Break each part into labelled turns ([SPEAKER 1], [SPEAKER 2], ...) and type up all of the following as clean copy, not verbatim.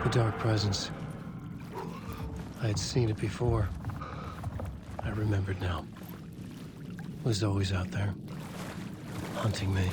[SPEAKER 1] The Dark Presence. I had seen it before. I remembered now. It was always out there, hunting me.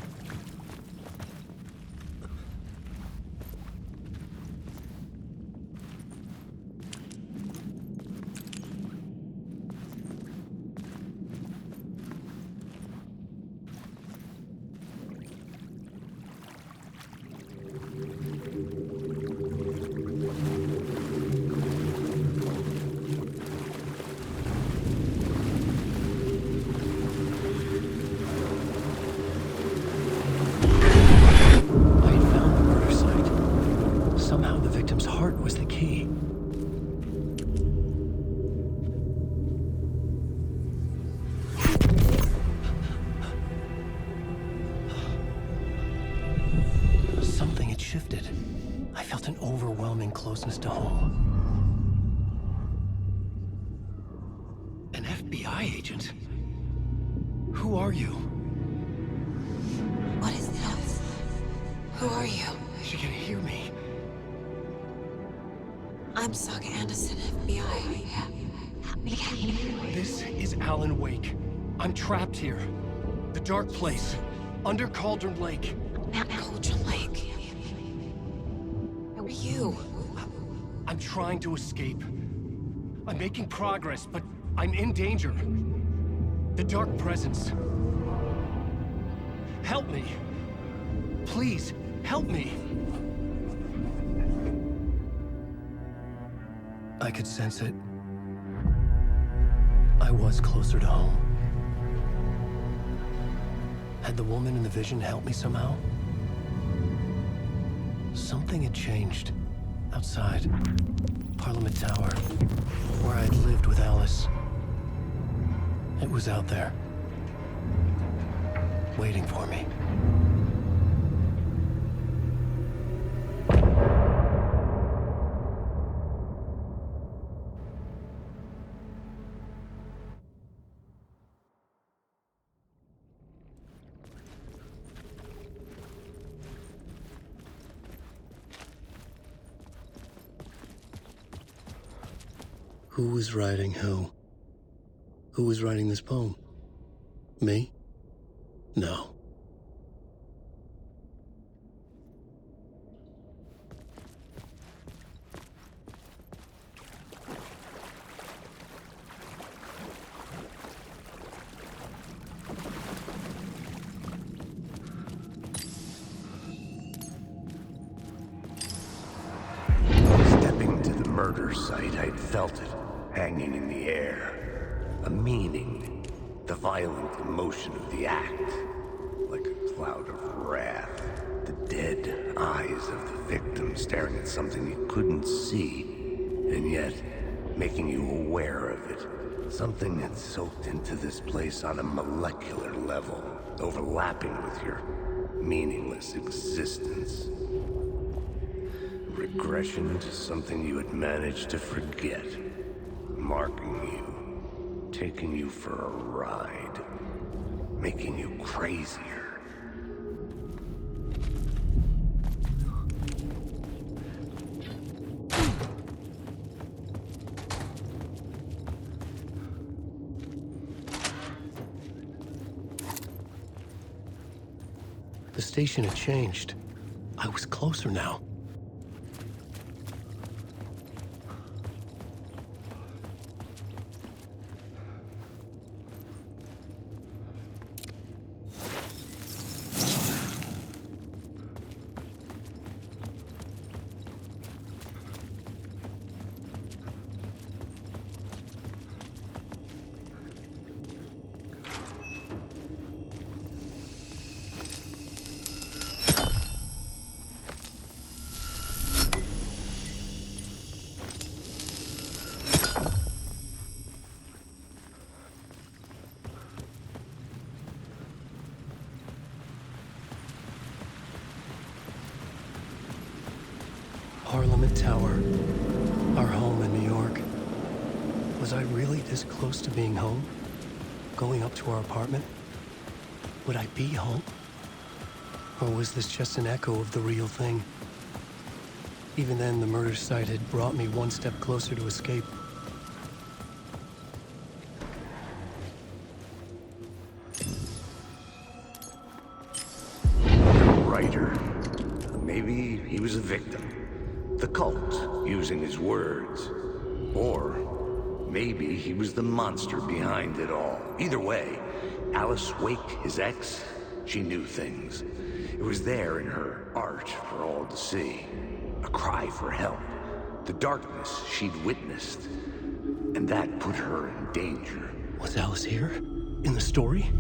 [SPEAKER 1] Closeness to home. An FBI agent? Who are you?
[SPEAKER 2] What is this? Who are you?
[SPEAKER 1] She can hear me.
[SPEAKER 2] I'm Saga Anderson, FBI.
[SPEAKER 1] This is Alan Wake. I'm trapped here. The Dark Place. Under Cauldron Lake.
[SPEAKER 2] Cauldron Lake. Who are you?
[SPEAKER 1] I'm trying to escape. I'm making progress, but I'm in danger. The Dark Presence. Help me. Please, help me. I could sense it. I was closer to home. Had the woman in the vision helped me somehow? Something had changed. Outside. Parliament Tower. Where I had lived with Alice. It was out there. Waiting for me. Who was writing who? Who was writing this poem? Me? No.
[SPEAKER 3] Stepping to the murder site, I'd felt it. Hanging in the air. A meaning. The violent emotion of the act. Like a cloud of wrath. The dead eyes of the victim staring at something you couldn't see. And yet, making you aware of it. Something that soaked into this place on a molecular level. Overlapping with your meaningless existence. Regression to something you had managed to forget. Marking you, taking you for a ride, making you crazier.
[SPEAKER 1] The station had changed. I was closer now. Parliament Tower, our home in New York. Was I really this close to being home? Going up to our apartment? Would I be home? Or was this just an echo of the real thing? Even then, the murder site had brought me one step closer to escape.
[SPEAKER 3] Writer. Maybe he was a victim. The cult, using his words. Or maybe he was the monster behind it all. Either way, Alice Wake, his ex, she knew things. It was there in her art for all to see. A cry for help. The darkness she'd witnessed. And that put her in danger.
[SPEAKER 1] Was Alice here? In the story?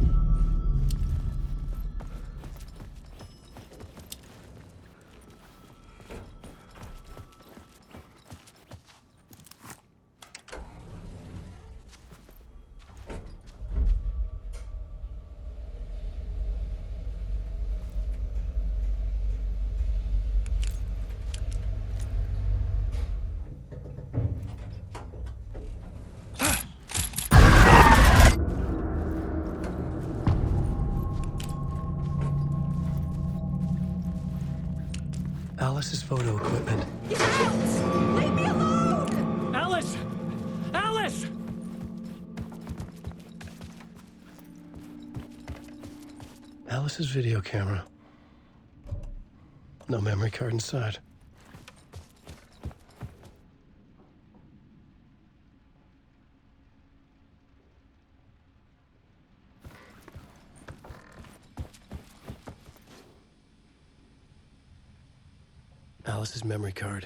[SPEAKER 1] Alice's photo equipment.
[SPEAKER 2] Get out! Leave me alone!
[SPEAKER 1] Alice! Alice! Alice's video camera. No memory card inside. Alice's memory card.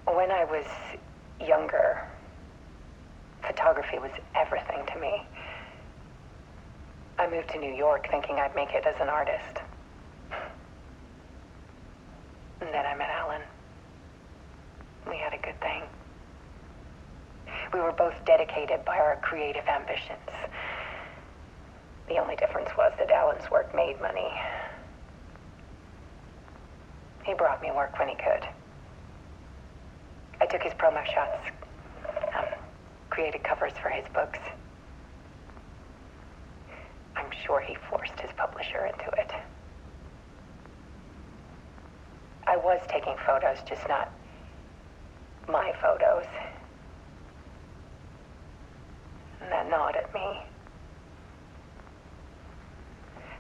[SPEAKER 4] When I was younger, photography was everything to me. I moved to New York thinking I'd make it as an artist. And then I met Alan. We had a good thing. We were both dedicated by our creative ambitions. The only difference was that Alan's work made money. He brought me work when he could. I took his promo shots, created covers for his books. I'm sure he forced his publisher into it. I was taking photos, just not my photos. And that gnawed at me.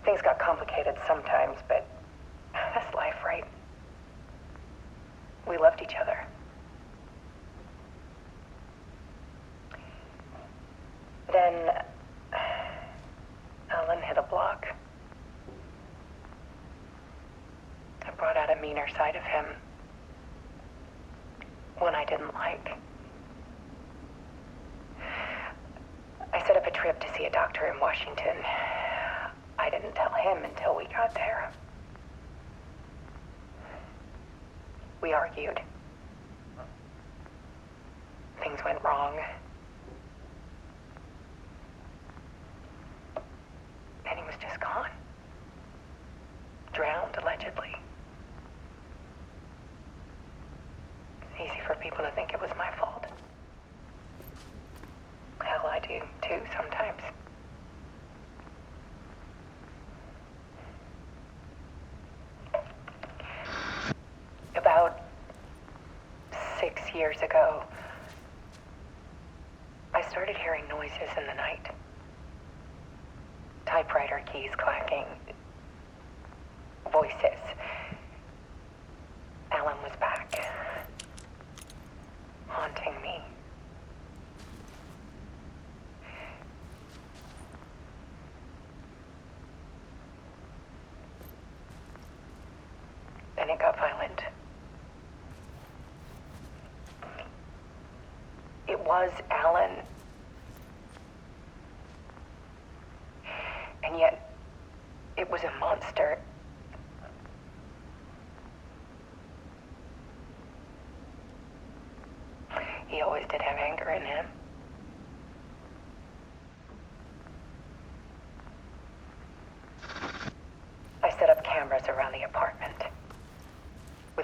[SPEAKER 4] Things got complicated sometimes, but that's life, right? We loved each other. Then Alan hit a block. I brought out a meaner side of him. One I didn't like. I set up a trip to see a doctor in Washington. I didn't tell him until we got there. We argued. Things went wrong. And he was just gone. Drowned, allegedly. It's easy for people to think it was my fault. Hell, I do too sometimes. About 6 years ago, I started hearing noises in the night. Typewriter keys clacking. Voices. Alan was back. Haunting me. Then it got violent. It was Alan. And yet, it was a monster. He always did have anger in him.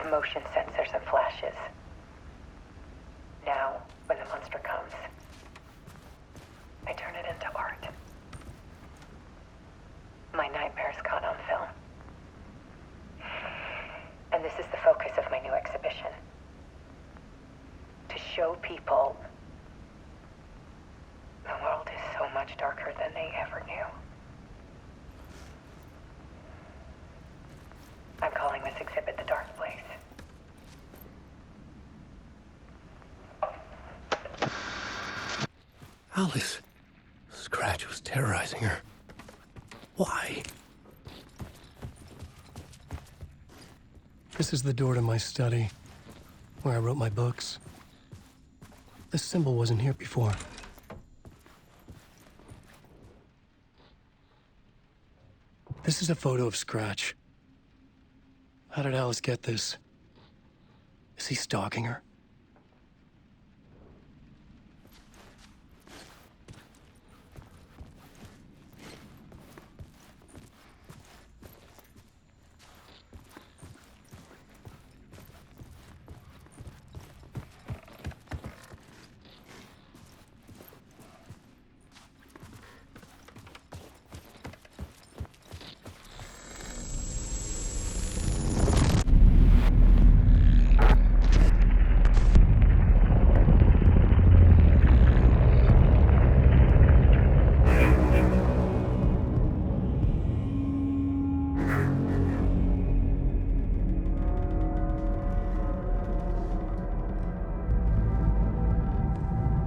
[SPEAKER 4] motion sensors and flashes. Now, when the monster comes, I turn it into art. My nightmares caught on film. And this is the focus of my new exhibition. To show people the world is so much darker than they ever knew. I'm calling this exhibit The Dark Place.
[SPEAKER 1] Alice. Scratch was terrorizing her. Why? This is the door to my study, where I wrote my books. This symbol wasn't here before. This is a photo of Scratch. How did Alice get this? Is he stalking her?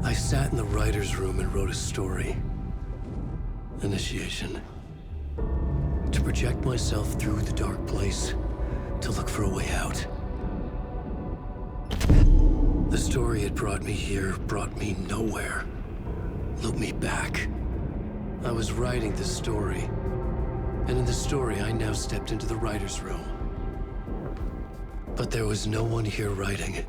[SPEAKER 1] I sat in the writer's room and wrote a story. Initiation. To project myself through the dark place, to look for a way out. The story had brought me here, brought me nowhere. Looped me back. I was writing the story. And in the story, I now stepped into the writer's room. But there was no one here writing it.